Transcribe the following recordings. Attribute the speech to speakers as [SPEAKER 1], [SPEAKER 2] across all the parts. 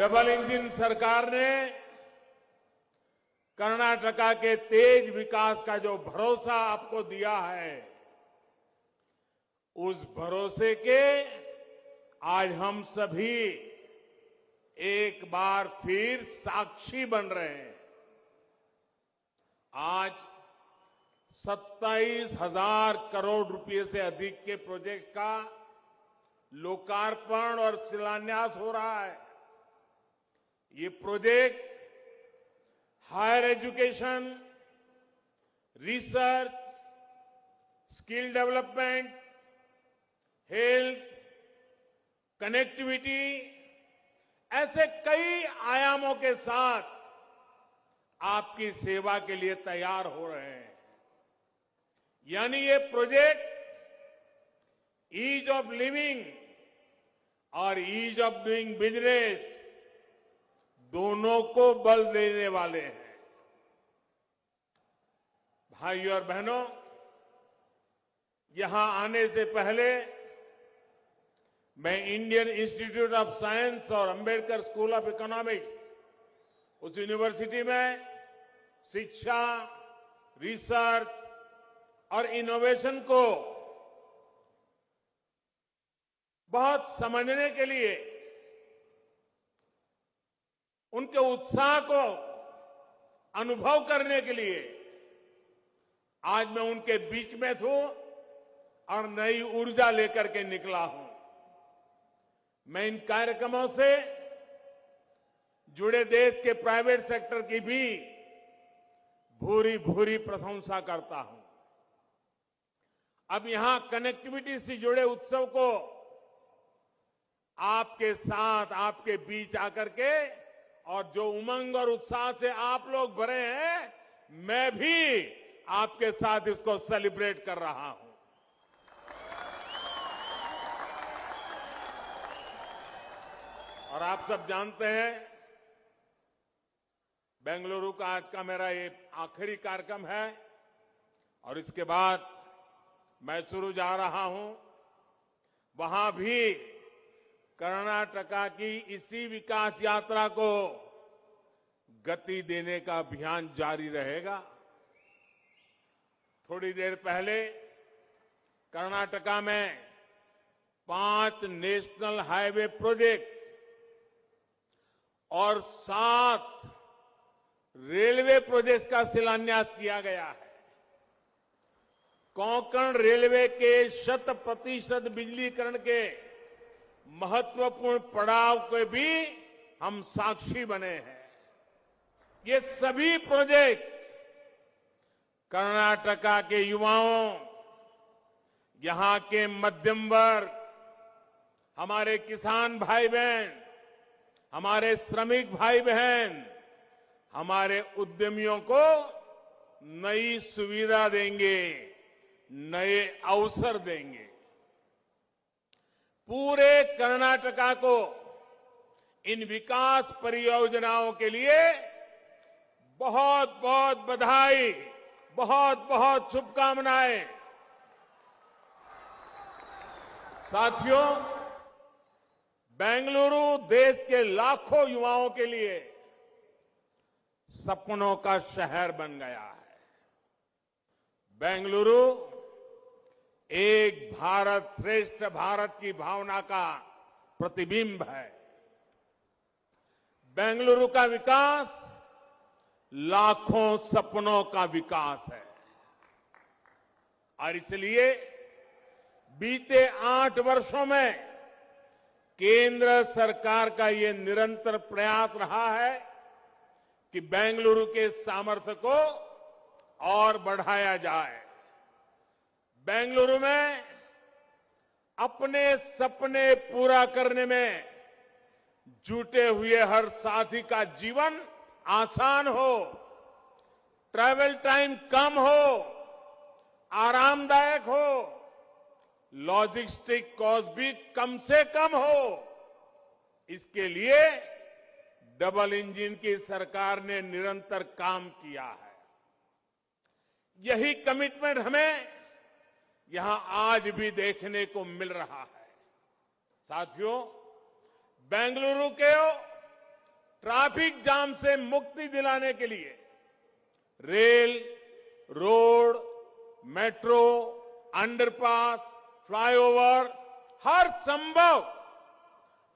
[SPEAKER 1] Double engine सरकार ने कर्नाटका के तेज विकास का जो भरोसा आपको दिया है, उस भरोसे के आज हम सभी एक बार फिर साक्षी बन रहे हैं। आज 27,000 करोड़ रुपए से अधिक के प्रोजेक्ट का लोकार्पण और शिलान्यास हो रहा है। ये project higher education, research, skill development, health, connectivity ऐसे कई आयामों के साथ आपकी सेवा के लिए तैयार हो रहे हैं। यानी ये प्रोजेक्ट ईज ऑफ लिविंग और ईज ऑफ डूइंग बिजनेस दोनों को बल देने वाले हैं। भाइयों और बहनों, यहां आने से पहले मैं इंडियन इंस्टीट्यूट ऑफ साइंस और अंबेडकर स्कूल ऑफ इकोनॉमिक्स, उस यूनिवर्सिटी में शिक्षा, रिसर्च और इनोवेशन को बहुत समझने के लिए, उनके उत्साह को अनुभव करने के लिए आज मैं उनके बीच में हूं और नई ऊर्जा लेकर के निकला हूं। मैं इन कार्यक्रमों से जुड़े देश के प्राइवेट सेक्टर की भी भूरी भूरी प्रशंसा करता हूं। अब यहां कनेक्टिविटी से जुड़े उत्सव को आपके साथ, आपके बीच आकर के और जो उमंग और उत्साह से आप लोग भरे हैं, मैं भी आपके साथ इसको सेलिब्रेट कर रहा हूं। और आप सब जानते हैं, बेंगलुरु का आज का मेरा ये आखिरी कार्यक्रम है और इसके बाद मैसूरू जा रहा हूं। वहां भी कर्नाटका की इसी विकास यात्रा को गति देने का अभियान जारी रहेगा। थोड़ी देर पहले कर्नाटका में 5 नेशनल हाईवे प्रोजेक्ट और 7 रेलवे प्रोजेक्ट का शिलान्यास किया गया है। कोंकण रेलवे के 100% बिजलीकरण के महत्वपूर्ण पड़ाव के भी हम साक्षी बने हैं। ये सभी प्रोजेक्ट कर्नाटका के युवाओं, यहां के मध्यम वर्ग, हमारे किसान भाई बहन, हमारे श्रमिक भाई बहन, हमारे उद्यमियों को नई सुविधा देंगे, नए अवसर देंगे। पूरे कर्नाटका को इन विकास परियोजनाओं के लिए बहुत बहुत बधाई, बहुत बहुत शुभकामनाएं। साथियों, बेंगलुरु देश के लाखों युवाओं के लिए सपनों का शहर बन गया है। बेंगलुरु एक भारत श्रेष्ठ भारत की भावना का प्रतिबिंब है। बेंगलुरु का विकास लाखों सपनों का विकास है और इसलिए बीते 8 वर्षों में केंद्र सरकार का ये निरंतर प्रयास रहा है कि बेंगलुरु के सामर्थ्य को और बढ़ाया जाए। बेंगलुरु में अपने सपने पूरा करने में जुटे हुए हर साथी का जीवन आसान हो, ट्रैवल टाइम कम हो, आरामदायक हो, लॉजिस्टिक कॉस्ट भी कम से कम हो। इसके लिए डबल इंजन की सरकार ने निरंतर काम किया है। यही कमिटमेंट हमें यहां आज भी देखने को मिल रहा है। साथियों, बेंगलुरु के ट्रैफिक जाम से मुक्ति दिलाने के लिए rail, road, metro, underpass, flyover,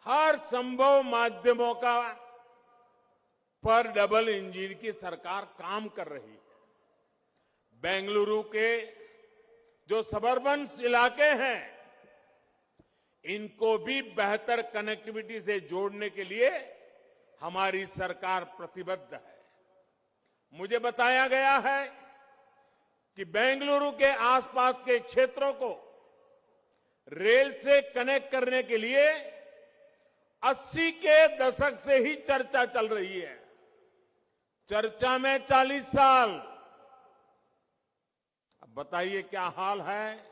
[SPEAKER 1] हर संभव माध्यमों का पर डबल इंजन की सरकार काम कर रही है। बेंगलुरु के जो सबर्बन इलाके हैं, इनको भी बेहतर कनेक्टिविटी से जोड़ने के लिए हमारी सरकार प्रतिबद्ध है। मुझे बताया गया है कि बेंगलुरु के आसपास के क्षेत्रों को रेल से कनेक्ट करने के लिए 80 के दशक से ही चर्चा चल रही है। चर्चा में 40 साल। अब बताइए क्या हाल है।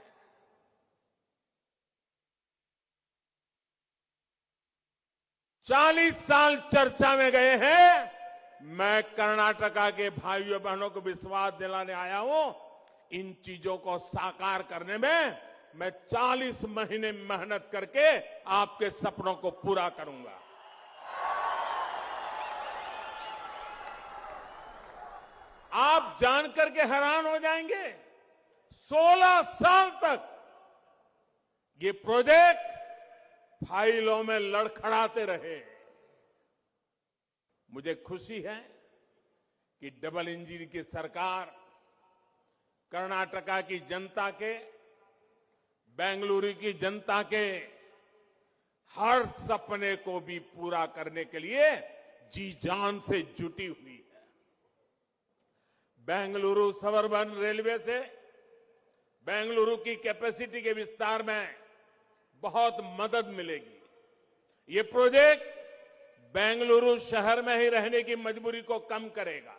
[SPEAKER 1] चालीस साल चर्चा में गए हैं। मैं कर्नाटका के भाइयों बहनों को विश्वास दिलाने आया हूं, इन चीजों को साकार करने में मैं 40 महीने मेहनत करके आपके सपनों को पूरा करूंगा। आप जानकर के हैरान हो जाएंगे, 16 साल तक ये प्रोजेक्ट फाइलों में लड़खड़ाते रहे। मुझे खुशी है कि डबल इंजन की सरकार कर्नाटका की जनता के, बेंगलुरु की जनता के हर सपने को भी पूरा करने के लिए जी जान से जुटी हुई है। बेंगलुरु सबर्बन रेलवे से बेंगलुरु की कैपेसिटी के विस्तार में बहुत मदद मिलेगी। ये प्रोजेक्ट बेंगलुरु शहर में ही रहने की मजबूरी को कम करेगा।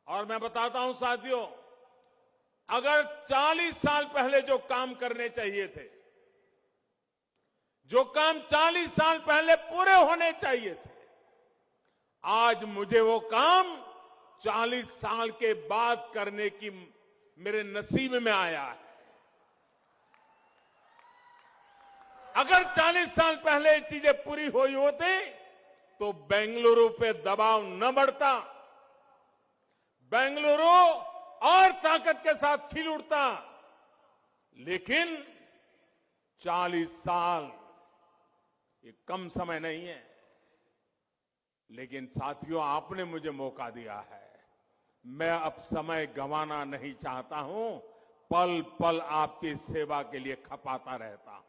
[SPEAKER 1] और मैं बताता हूं साथियों, अगर 40 साल पहले जो काम करने चाहिए थे, जो काम 40 साल पहले पूरे होने चाहिए थे, आज मुझे वो काम 40 साल के बाद करने की मेरे नसीब में आया है। अगर 40 साल पहले ये चीजें पूरी हुई होती तो बेंगलुरु पे दबाव न बढ़ता, बेंगलुरु और ताकत के साथ खिल उठता। लेकिन 40 साल ये कम समय नहीं है। लेकिन साथियों, आपने मुझे मौका दिया है, मैं अब समय गंवाना नहीं चाहता हूं। पल पल आपकी सेवा के लिए खपाता रहता हूं।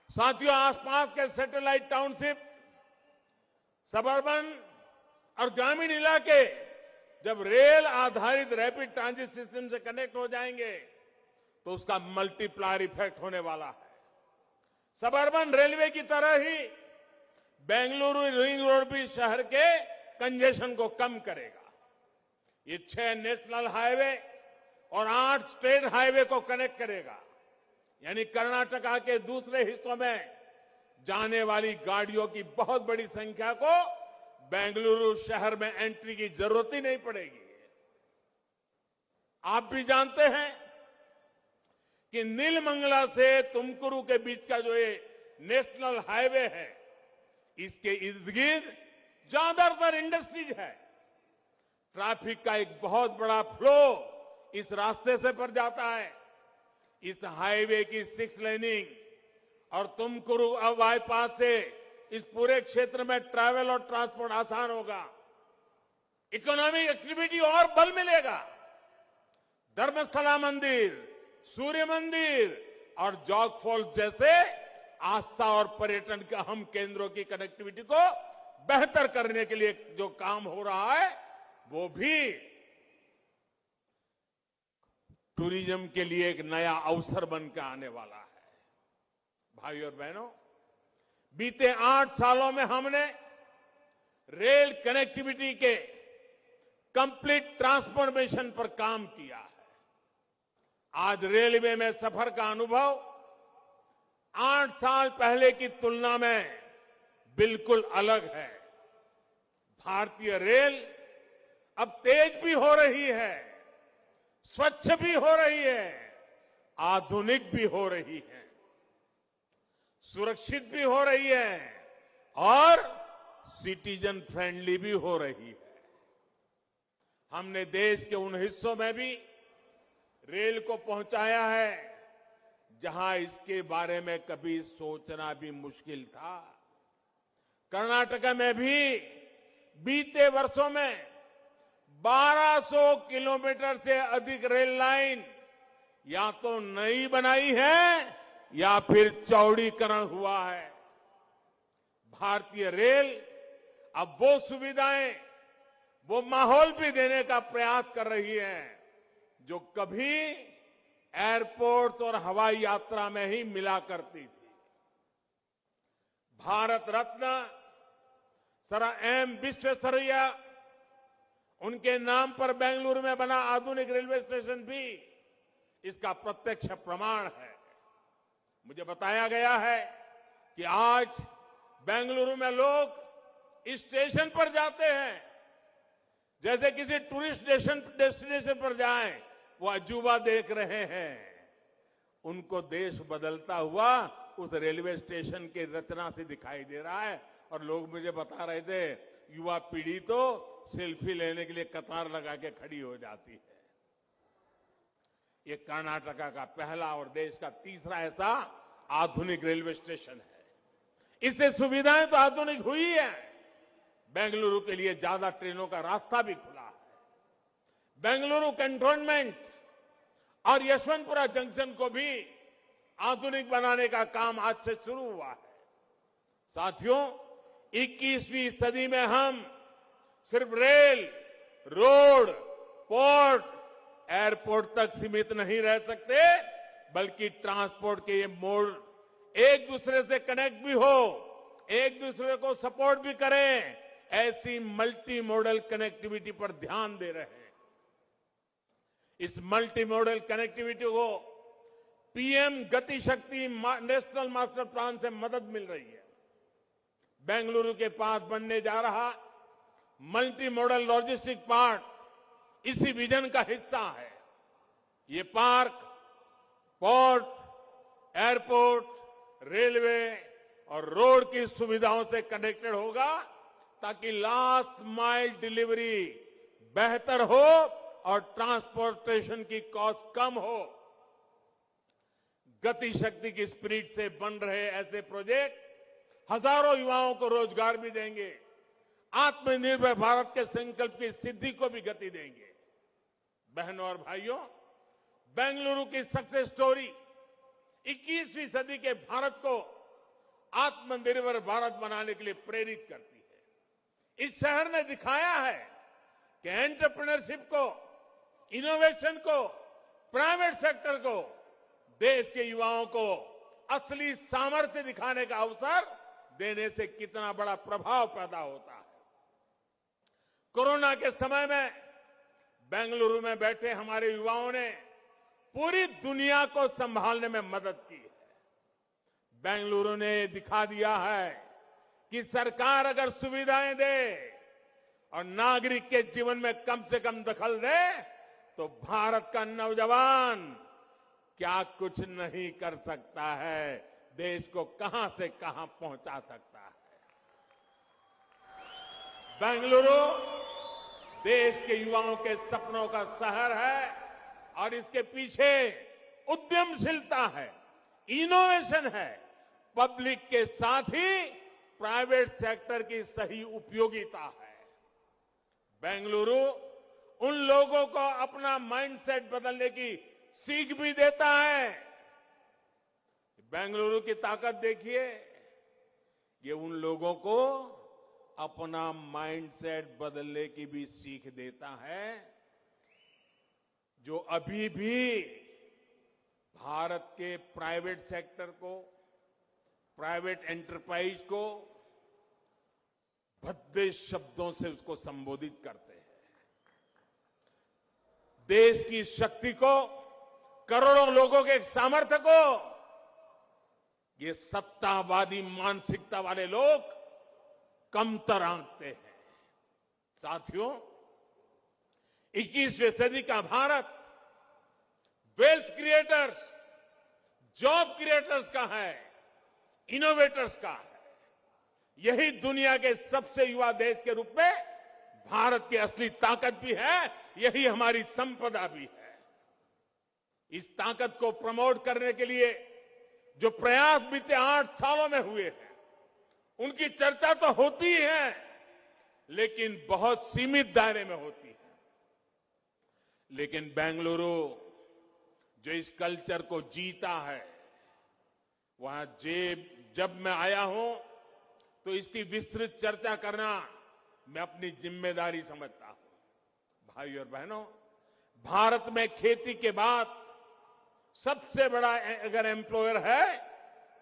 [SPEAKER 1] साथियों, आसपास के सैटेलाइट टाउनशिप, सबर्बन और ग्रामीण इलाके जब रेल आधारित रैपिड ट्रांजिट सिस्टम से कनेक्ट हो जाएंगे तो उसका मल्टीप्लायर इफेक्ट होने वाला है। सबर्बन रेलवे की तरह ही बेंगलुरु रिंग रोड भी शहर के कंजेशन को कम करेगा। ये 6 नेशनल हाईवे और 8 स्टेट हाईवे को कनेक्ट करेगा। यानी कर्नाटका के दूसरे हिस्सों में जाने वाली गाड़ियों की बहुत बड़ी संख्या को बेंगलुरु शहर में एंट्री की जरूरत ही नहीं पड़ेगी। आप भी जानते हैं कि नीलमंगला से तुमकुरू के बीच का जो ये नेशनल हाईवे है, इसके इर्द गिर्द ज्यादातर इंडस्ट्रीज है। ट्रैफिक का एक बहुत बड़ा फ्लो इस रास्ते से पर जाता है। इस हाईवे की 6 लेनिंग और तुमकुरू बाईपास से इस पूरे क्षेत्र में ट्रैवल और ट्रांसपोर्ट आसान होगा। इकोनॉमिक एक्टिविटी और बल मिलेगा। धर्मस्थला मंदिर, सूर्य मंदिर और जॉग फॉल्स जैसे आस्था और पर्यटन के अहम केंद्रों की कनेक्टिविटी को बेहतर करने के लिए जो काम हो रहा है, वो भी टूरिज्म के लिए एक नया अवसर बनकर आने वाला है। भाइयों और बहनों, बीते 8 सालों में हमने रेल कनेक्टिविटी के कंप्लीट ट्रांसफॉर्मेशन पर काम किया है। आज रेलवे में सफर का अनुभव 8 साल पहले की तुलना में बिल्कुल अलग है। भारतीय रेल अब तेज भी हो रही है, स्वच्छ भी हो रही है, आधुनिक भी हो रही है, सुरक्षित भी हो रही है, और सिटीजन फ्रेंडली भी हो रही है। हमने देश के उन हिस्सों में भी रेल को पहुंचाया है जहां इसके बारे में कभी सोचना भी मुश्किल था। कर्नाटक में भी बीते वर्षों में 1200 किलोमीटर से अधिक रेल लाइन या तो नई बनाई है या फिर चौड़ीकरण हुआ है। भारतीय रेल अब वो सुविधाएं, वो माहौल भी देने का प्रयास कर रही है जो कभी एयरपोर्ट और हवाई यात्रा में ही मिला करती थी। भारत रत्न सर एम विश्वेश्वरैया, उनके नाम पर बेंगलुरु में बना आधुनिक रेलवे स्टेशन भी इसका प्रत्यक्ष प्रमाण है। मुझे बताया गया है कि आज बेंगलुरु में लोग इस स्टेशन पर जाते हैं जैसे किसी टूरिस्ट डेस्टिनेशन पर जाएं, वो अजूबा देख रहे हैं। उनको देश बदलता हुआ उस रेलवे स्टेशन की रचना से दिखाई दे रहा है। और लोग मुझे बता रहे थे, युवा पीढ़ी तो सेल्फी लेने के लिए कतार लगा के खड़ी हो जाती है। ये कर्नाटका का पहला और देश का तीसरा ऐसा आधुनिक रेलवे स्टेशन है। इससे सुविधाएं तो आधुनिक हुई है, बेंगलुरु के लिए ज्यादा ट्रेनों का रास्ता भी खुला है। बेंगलुरु कैंटोनमेंट और यशवंतपुरा जंक्शन को भी आधुनिक बनाने का काम आज से शुरू हुआ है। साथियों, 21वीं सदी में हम सिर्फ रेल, रोड, पोर्ट, एयरपोर्ट तक सीमित नहीं रह सकते, बल्कि ट्रांसपोर्ट के ये मोड एक दूसरे से कनेक्ट भी हो, एक दूसरे को सपोर्ट भी करें, ऐसी मल्टी मॉडल कनेक्टिविटी पर ध्यान दे रहे हैं। इस मल्टी मॉडल कनेक्टिविटी को पीएम गति शक्ति नेशनल मास्टर प्लान से मदद मिल रही है। बेंगलुरु के पास बनने जा रहा मल्टी मॉडल लॉजिस्टिक पार्क इसी विजन का हिस्सा है। ये पार्क पोर्ट, एयरपोर्ट, रेलवे और रोड की सुविधाओं से कनेक्टेड होगा ताकि लास्ट माइल डिलीवरी बेहतर हो और ट्रांसपोर्टेशन की कॉस्ट कम हो। गति शक्ति की स्पिरिट से बन रहे ऐसे प्रोजेक्ट हजारों युवाओं को रोजगार भी देंगे, आत्मनिर्भर भारत के संकल्प की सिद्धि को भी गति देंगे। बहनों और भाइयों, बेंगलुरु की सक्सेस स्टोरी 21वीं सदी के भारत को आत्मनिर्भर भारत बनाने के लिए प्रेरित करती है। इस शहर ने दिखाया है कि एंटरप्रेन्योरशिप को, इनोवेशन को, प्राइवेट सेक्टर को, देश के युवाओं को असली सामर्थ्य दिखाने का अवसर देने से कितना बड़ा प्रभाव पैदा होता है। कोरोना के समय में बेंगलुरु में बैठे हमारे युवाओं ने पूरी दुनिया को संभालने में मदद की है। बेंगलुरु ने दिखा दिया है कि सरकार अगर सुविधाएं दे और नागरिक के जीवन में कम से कम दखल दे तो भारत का नौजवान क्या कुछ नहीं कर सकता है, देश को कहां से कहां पहुंचा सकता है। बेंगलुरु देश के युवाओं के सपनों का शहर है और इसके पीछे उद्यमशीलता है, इनोवेशन है, पब्लिक के साथ ही प्राइवेट सेक्टर की सही उपयोगिता है। बेंगलुरु उन लोगों को अपना माइंडसेट बदलने की सीख भी देता है। बेंगलुरु की ताकत देखिए, ये उन लोगों को अपना माइंडसेट बदलने की भी सीख देता है जो अभी भी भारत के प्राइवेट सेक्टर को, प्राइवेट एंटरप्राइज को भद्दे शब्दों से उसको संबोधित करते हैं। देश की शक्ति को, करोड़ों लोगों के सामर्थ्य को ये सत्तावादी मानसिकता वाले लोग कमतर आंकते हैं। साथियों, 21वीं सदी का Bharat wealth creators, job creators का है, इनोवेटर्स का है। यही दुनिया के सबसे युवा देश के रूप में भारत की असली ताकत भी है, यही हमारी संपदा भी है। इस ताकत को प्रमोट करने के लिए जो प्रयास बीते 8 सालों में हुए हैं, उनकी चर्चा तो होती है, लेकिन बहुत सीमित दायरे में होती है। लेकिन बेंगलुरु जो इस कल्चर को जीता है, वहां जब मैं आया हूं तो इसकी विस्तृत चर्चा करना मैं अपनी जिम्मेदारी समझता हूं। भाई और बहनों, भारत में खेती के बाद सबसे बड़ा अगर एम्प्लॉयर है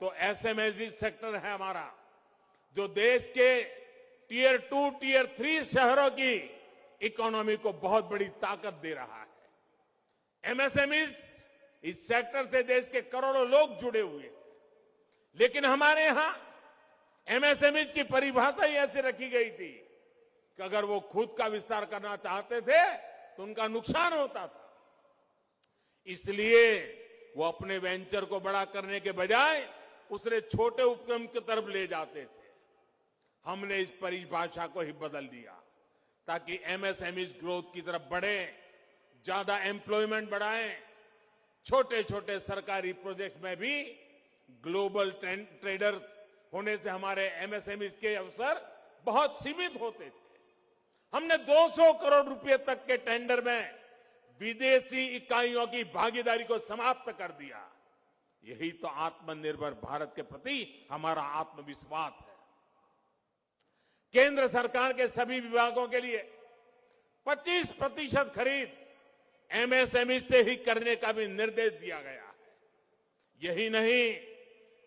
[SPEAKER 1] तो एसएमएसई सेक्टर है हमारा, जो देश के टियर 2, टियर 3 शहरों की इकोनॉमी को बहुत बड़ी ताकत दे रहा है। एमएसएमई इस सेक्टर से देश के करोड़ों लोग जुड़े हुए हैं। लेकिन हमारे यहां एमएसएमई की परिभाषा ही ऐसे रखी गई थी कि अगर वो खुद का विस्तार करना चाहते थे तो उनका नुकसान होता था। इसलिए वो अपने वेंचर को बड़ा करने के बजाय उसे छोटे उपक्रम की तरफ ले जाते थे। हमने इस परिभाषा को ही बदल दिया ताकि एमएसएमई ग्रोथ की तरफ बढ़े, ज्यादा एम्प्लॉयमेंट बढ़ाएं। छोटे छोटे सरकारी प्रोजेक्ट्स में भी ग्लोबल ट्रेडर्स होने से हमारे एमएसएमई के अवसर बहुत सीमित होते थे। हमने 200 करोड़ रुपए तक के टेंडर में विदेशी इकाइयों की भागीदारी को समाप्त कर दिया। यही तो आत्मनिर्भर भारत के प्रति हमारा आत्मविश्वास है। केंद्र सरकार के सभी विभागों के लिए 25% खरीद एमएसएमई से ही करने का भी निर्देश दिया गया है। यही नहीं,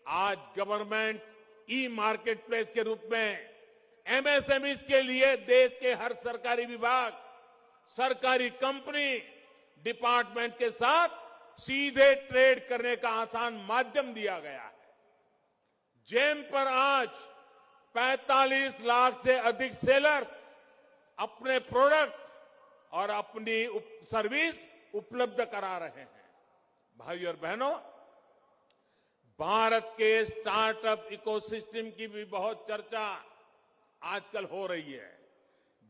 [SPEAKER 1] आज गवर्नमेंट ई मार्केट प्लेस के रूप में एमएसएमई के लिए देश के हर सरकारी विभाग, सरकारी कंपनी, डिपार्टमेंट के साथ सीधे ट्रेड करने का आसान माध्यम दिया गया है। जेम पर आज 45 लाख से अधिक सेलर्स अपने प्रोडक्ट और अपनी सर्विस उपलब्ध करा रहे हैं। भाइयों और बहनों, भारत के स्टार्टअप इकोसिस्टम की भी बहुत चर्चा आजकल हो रही है,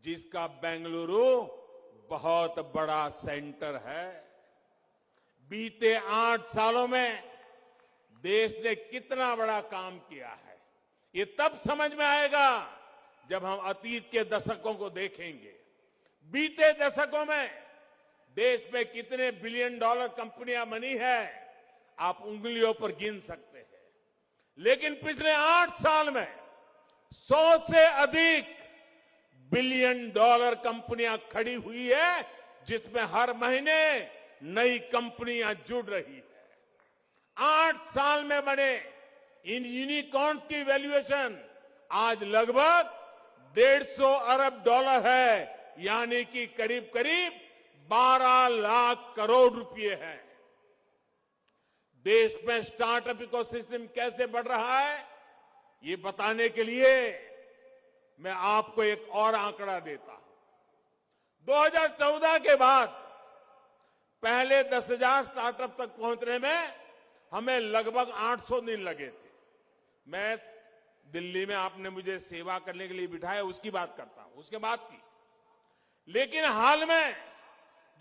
[SPEAKER 1] जिसका बेंगलुरु बहुत बड़ा सेंटर है। बीते 8 सालों में देश ने कितना बड़ा काम किया है, ये तब समझ में आएगा जब हम अतीत के दशकों को देखेंगे। बीते दशकों में देश में कितने बिलियन डॉलर कंपनियां बनी है, आप उंगलियों पर गिन सकते हैं। लेकिन पिछले 8 साल में 100 से अधिक बिलियन डॉलर कंपनियां खड़ी हुई है, जिसमें हर महीने नई कंपनियां जुड़ रही है। 8 साल में बने इन यूनिकॉर्न्स की वैल्यूएशन आज लगभग 150 अरब डॉलर है, यानी कि करीब करीब 12 लाख करोड़ रुपए है। देश में स्टार्टअप इकोसिस्टम कैसे बढ़ रहा है, ये बताने के लिए मैं आपको एक और आंकड़ा देता हूं। 2014 के बाद पहले 10,000 स्टार्टअप तक पहुंचने में हमें लगभग 800 दिन लगे थे। मैं दिल्ली में आपने मुझे सेवा करने के लिए बिठाया, उसकी बात करता हूं, उसके बाद की। लेकिन हाल में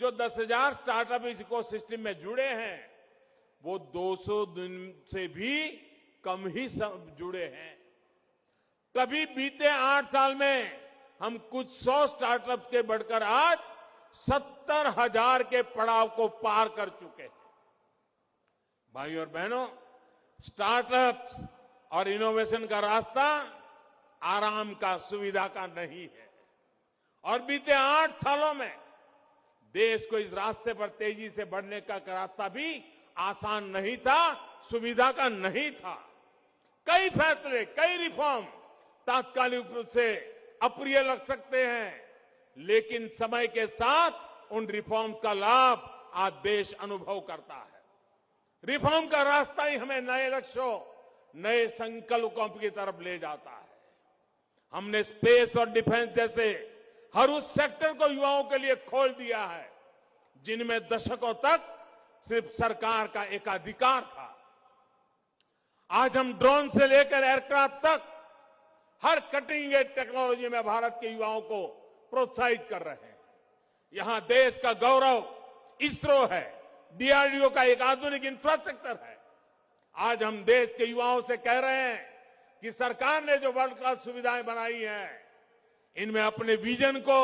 [SPEAKER 1] जो 10,000 स्टार्टअप इस इकोसिस्टम में जुड़े हैं, वो 200 दिन से भी कम ही जुड़े हैं। कभी बीते 8 साल में हम कुछ 100 स्टार्टअप के बढ़कर आज 70,000 के पड़ाव को पार कर चुके हैं। भाइयों और बहनों, स्टार्टअप्स और इनोवेशन का रास्ता आराम का, सुविधा का नहीं है। और बीते 8 सालों में देश को इस रास्ते पर तेजी से बढ़ने का रास्ता भी आसान नहीं था, सुविधा का नहीं था। कई फैसले, कई रिफॉर्म तात्कालिक रूप से अप्रिय लग सकते हैं, लेकिन समय के साथ उन रिफॉर्म का लाभ आज देश अनुभव करता है। रिफॉर्म का रास्ता ही हमें नए लक्ष्यों, नए संकल्पों की तरफ ले जाता है। हमने स्पेस और डिफेंस जैसे हर उस सेक्टर को युवाओं के लिए खोल दिया है, जिनमें दशकों तक सिर्फ सरकार का एकाधिकार था। आज हम ड्रोन से लेकर एयरक्राफ्ट तक हर कटिंग एज टेक्नोलॉजी में भारत के युवाओं को प्रोत्साहित कर रहे हैं। यहां देश का गौरव इसरो है, डीआरडीओ का एक आधुनिक इंफ्रास्ट्रक्चर है। आज हम देश के युवाओं से कह रहे हैं कि सरकार ने जो वर्ल्ड क्लास सुविधाएं बनाई हैं, इनमें अपने विजन को,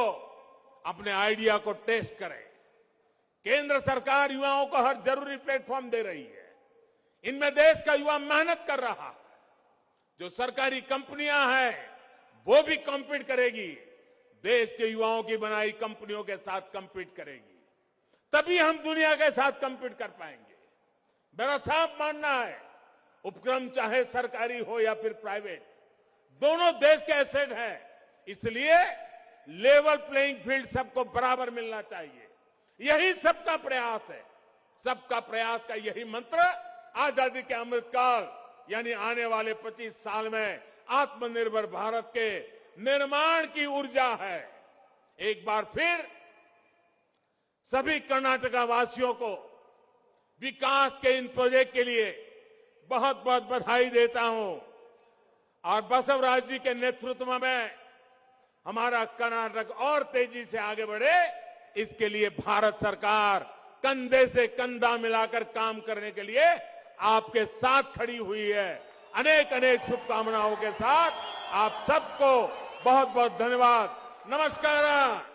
[SPEAKER 1] अपने आइडिया को टेस्ट करें। केंद्र सरकार युवाओं को हर जरूरी प्लेटफॉर्म दे रही है। इनमें देश का युवा मेहनत कर रहा है। जो सरकारी कंपनियां हैं वो भी कॉम्पीट करेगी, देश के युवाओं की बनाई कंपनियों के साथ कॉम्पीट करेगी, तभी हम दुनिया के साथ कॉम्पीट कर पाएंगे। मेरा साफ मानना है, उपक्रम चाहे सरकारी हो या फिर प्राइवेट, दोनों देश के एसेट हैं। इसलिए लेवल प्लेइंग फील्ड सबको बराबर मिलना चाहिए। यही सबका प्रयास है। सबका प्रयास का यही मंत्र आजादी के अमृतकाल यानी आने वाले 25 साल में आत्मनिर्भर भारत के निर्माण की ऊर्जा है। एक बार फिर सभी कर्नाटका वासियों को विकास के इन प्रोजेक्ट के लिए बहुत बहुत बधाई देता हूं और बसवराज जी के नेतृत्व में हमारा कर्नाटक और तेजी से आगे बढ़े, इसके लिए भारत सरकार कंधे से कंधा मिलाकर काम करने के लिए आपके साथ खड़ी हुई है। अनेक अनेक शुभकामनाओं के साथ आप सबको बहुत बहुत धन्यवाद। नमस्कार।